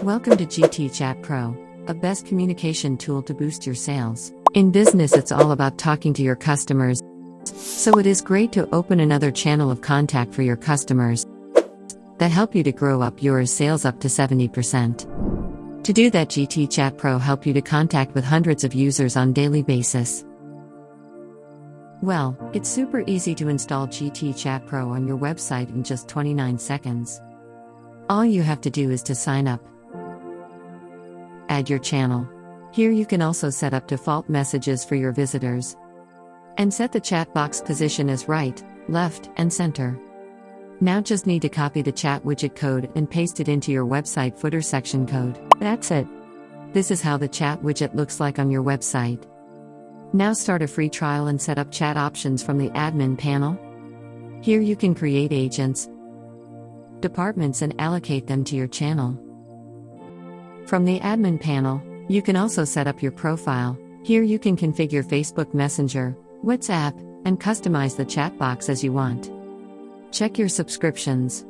Welcome to GTchat Pro, a best communication tool to boost your sales. In business, it's all about talking to your customers, so it is great to open another channel of contact for your customers that help you to grow up your sales up to 70%. To do that, GTchat Pro help you to contact with hundreds of users on daily basis. Well, it's super easy to install GTchat Pro on your website in just 29 seconds. All you have to do is to sign up. Add your channel. Here you can also set up default messages for your visitors. And set the chat box position as right, left, and center. Now just need to copy the chat widget code and paste it into your website footer section code. That's it. This is how the chat widget looks like on your website. Now start a free trial and set up chat options from the admin panel. Here you can create agents, departments, and allocate them to your channel. From the admin panel, you can also set up your profile. Here you can configure Facebook Messenger, WhatsApp, and customize the chat box as you want. Check your subscriptions.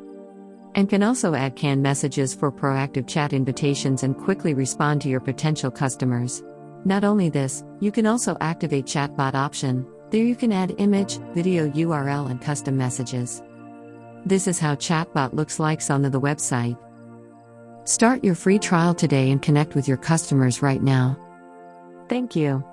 And can also add canned messages for proactive chat invitations and quickly respond to your potential customers. Not only this, you can also activate chatbot option. There you can add image, video URL, and custom messages. This is how chatbot looks like on the website. Start your free trial today and connect with your customers right now. Thank you.